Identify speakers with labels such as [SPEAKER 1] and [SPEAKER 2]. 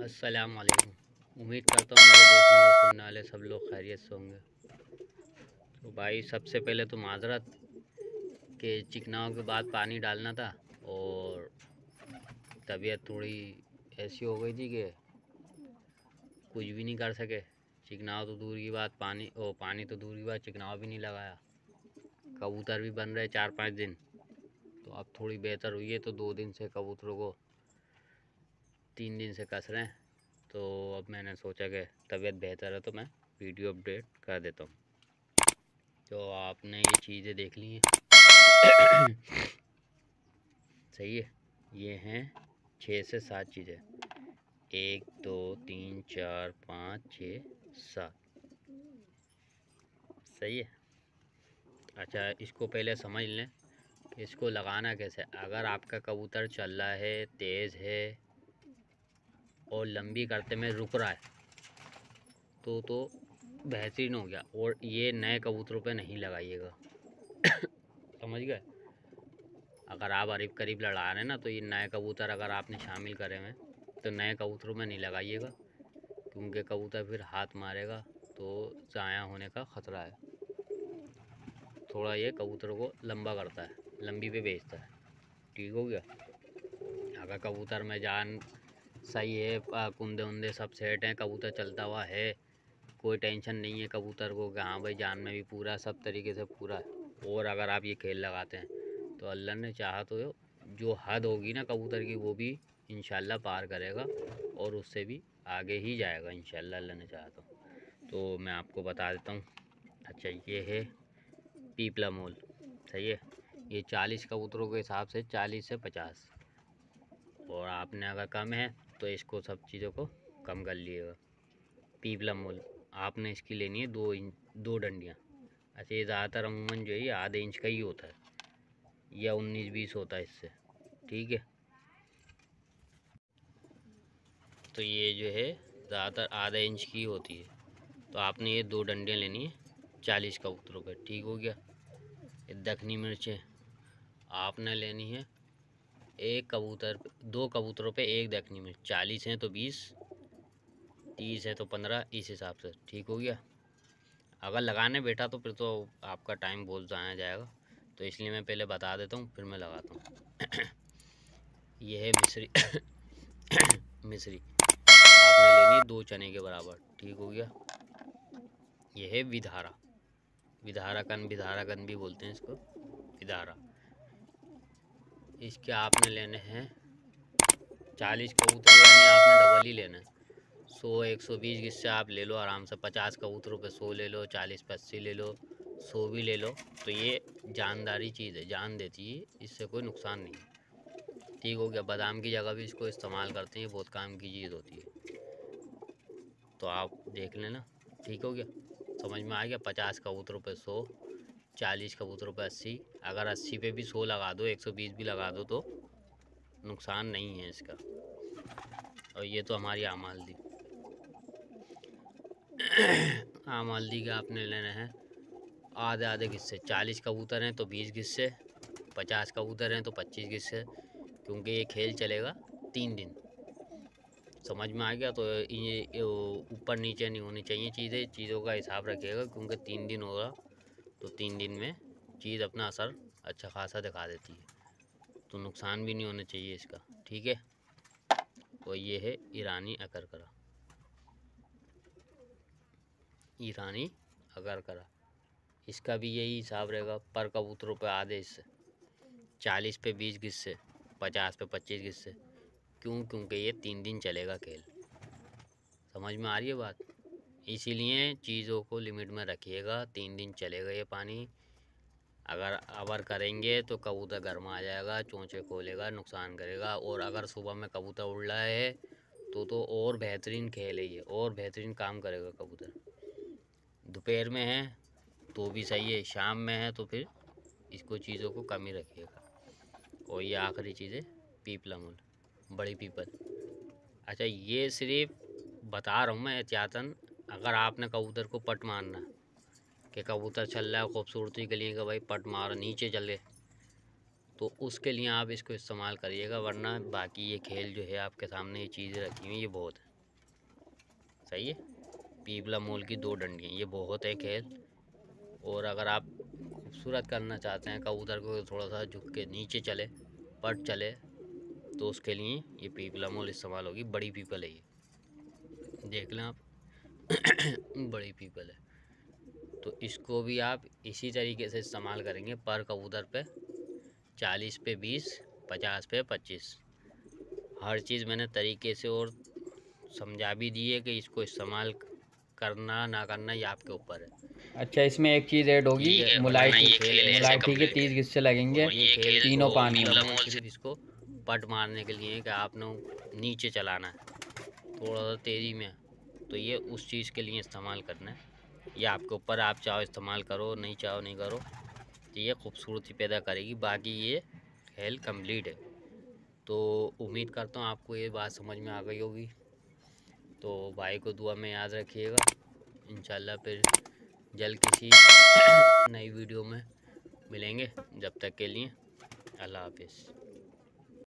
[SPEAKER 1] अस्सलाम वालेकुम। उम्मीद करता हूँ मेरे देखने और सुनने वाले सब लोग खैरियत से होंगे। तो भाई सबसे पहले तो माजरत के चिकनाव के बाद पानी डालना था और तबीयत थोड़ी ऐसी हो गई थी कि कुछ भी नहीं कर सके। चिकनाव तो दूर की बात, पानी तो दूर की बात, चिकनाव भी नहीं लगाया। कबूतर भी बन रहे 4-5 दिन, तो अब थोड़ी बेहतर हुई है। तो 2 दिन से कबूतरों को 3 दिन से कस रहे हैं। तो अब मैंने सोचा कि तबीयत बेहतर है तो मैं वीडियो अपडेट कर देता हूँ। तो आपने ये चीज़ें देख ली हैं। सही है। ये हैं 6 से 7 चीज़ें, 1 2 3 4 5 6 7। सही है। अच्छा, इसको पहले समझ लें कि इसको लगाना कैसे। अगर आपका कबूतर चल रहा है, तेज़ है और लंबी करते में रुक रहा है तो बेहतरीन हो गया। और ये नए कबूतरों पे नहीं लगाइएगा। समझ गए। अगर आप करीब करीब लड़ा रहे हैं ना, तो ये नए कबूतर अगर आपने शामिल करे हुए तो नए कबूतरों में नहीं लगाइएगा, क्योंकि कबूतर फिर हाथ मारेगा तो ज़ाया होने का ख़तरा है। थोड़ा ये कबूतरों को लंबा करता है, लंबी पे बेचता है। ठीक हो गया। अगर कबूतर में जान सही है, कुंदे उंदे सब सेट हैं, कबूतर चलता हुआ है, कोई टेंशन नहीं है कबूतर को कि हाँ भाई जान में भी पूरा सब तरीके से पूरा है, और अगर आप ये खेल लगाते हैं तो अल्लाह ने चाहा तो जो हद होगी ना कबूतर की, वो भी इंशाल्लाह पार करेगा और उससे भी आगे ही जाएगा इंशाल्लाह, अल्लाह ने चाहा तो मैं आपको बता देता हूँ। अच्छा, ये है पीपला मोल। सही है। ये 40 कबूतरों के हिसाब से 40 से 50, और आपने अगर कम है तो इसको सब चीज़ों को कम कर लिएगा। पीपला मोल आपने इसकी लेनी है 2 डंडियाँ। अच्छा, ये ज़्यादातर अमूमन जो है ये आधे इंच का ही होता है, या 19-20 होता है इससे। ठीक है। तो ये जो है ज़्यादातर आधा इंच की होती है। तो आपने ये 2 डंडियाँ लेनी है 40 कबूतरों पे। ठीक हो गया। ये दखनी मिर्चें आपने लेनी है 2 कबूतरों पे 1 दखनी मिर्च। 40 हैं तो 20, 30 है तो 15, इस हिसाब से। ठीक हो गया। अगर लगाने बैठा तो फिर तो आपका टाइम बहुत ज़ाया जाएगा, तो इसलिए मैं पहले बता देता हूँ फिर मैं लगाता हूँ। यह है मिस्री। मिस्री आपने लेनी है 2 चने के बराबर। ठीक हो गया। यह है विधारा, विधाराकन भी बोलते हैं इसको, विधारा। इसके आपने लेने हैं 40 कबूतर, यानी आपने डबल ही लेना है। 100-120 किससे आप ले लो आराम से। 50 कबूतरों पे 100 ले लो, 40 पे 80 ले लो, 100 भी ले लो। तो ये जानदारी चीज़ है, जान देती है, इससे कोई नुकसान नहीं है। ठीक हो गया। बादाम की जगह भी इसको इस्तेमाल करते हैं, बहुत काम की चीज़ होती है, तो आप देख लेना। ठीक हो गया। समझ में आ गया। 50 कबूतरों पे 100, 40 कबूतरों पे 80। अगर 80 पे भी 100 लगा दो, 120 भी लगा दो तो नुकसान नहीं है इसका। और ये तो हमारी आम हल्दी। आम हल्दी के आपने लेने हैं आधे आधे हिस्से। 40 कबूतर हैं तो 20 हिस्से, 50 कबूतर हैं तो 25 हिस्से, क्योंकि ये खेल चलेगा 3 दिन। समझ में आ गया। तो ये ऊपर नीचे नहीं होनी चाहिए चीज़ों का हिसाब रखिएगा, क्योंकि 3 दिन होगा तो 3 दिन में चीज़ अपना असर अच्छा खासा दिखा देती है, तो नुकसान भी नहीं होना चाहिए इसका। ठीक है। और ये है ईरानी अकरकरा, ईरानी अकरकरा। इसका भी यही हिसाब रहेगा, पर कबूतरों पे आधे हिस्से, 40 पे 20 हिस्से, 50 पे 25 हिस्से। क्यों? क्योंकि ये 3 दिन चलेगा खेल। समझ में आ रही है बात। इसीलिए चीज़ों को लिमिट में रखिएगा। 3 दिन चलेगा ये पानी। अगर अवर करेंगे तो कबूतर गर्मा आ जाएगा, चोंचे खोलेगा, नुकसान करेगा। और अगर सुबह में कबूतर उड़ रहा है तो और बेहतरीन खेल है ये, और बेहतरीन काम करेगा कबूतर। दोपहर में है तो भी सही है, शाम में है तो फिर इसको चीज़ों को कम ही रखिएगा। और ये आखिरी चीज़ है पीपला मूल, बड़ी पीपल। अच्छा, ये सिर्फ बता रहा हूँ मैं एहतियातन। अगर आपने कबूतर को पट मारना है कि कबूतर चल रहा है खूबसूरती के लिए कि भाई पट मार नीचे चले, तो उसके लिए आप इसको इस्तेमाल करिएगा, वरना बाकी ये खेल जो है आपके सामने ये चीज़ें रखी हुई ये बहुत है। सही है। पीपला मोल की 2 डंडियाँ, ये बहुत है खेल। और अगर आप खूबसूरत करना चाहते हैं कबूतर को, थोड़ा सा झुक के नीचे चले, पट चले, तो उसके लिए ये पीपला मोल इस्तेमाल होगी। बड़ी पीपल है ये, देख लें आप। बड़ी पीपल है, तो इसको भी आप इसी तरीके से इस्तेमाल करेंगे। पर कबूतर पे 40 पे 20, 50 पे 25। हर चीज़ मैंने तरीके से और समझा भी दी है कि इसको इस्तेमाल करना ना करना ये आपके ऊपर है।
[SPEAKER 2] अच्छा, इसमें एक चीज़ ऐड होगी, मुलाई के 30 गिस्से लगेंगे तीनों पानी में।
[SPEAKER 1] सिर्फ इसको पट मारने के लिए कि आपने नीचे चलाना है थोड़ा सा तेज़ी में, तो ये उस चीज़ के लिए इस्तेमाल करना है। ये आपके ऊपर, आप चाहो इस्तेमाल करो, नहीं चाहो नहीं करो, तो ये खूबसूरती पैदा करेगी। बाकी ये खेल कंप्लीट है। तो उम्मीद करता हूँ आपको ये बात समझ में आ गई होगी। तो भाई को दुआ में याद रखिएगा। इंशाल्लाह फिर जल्द किसी नई वीडियो में मिलेंगे। जब तक के लिए अल्लाह हाफिज़।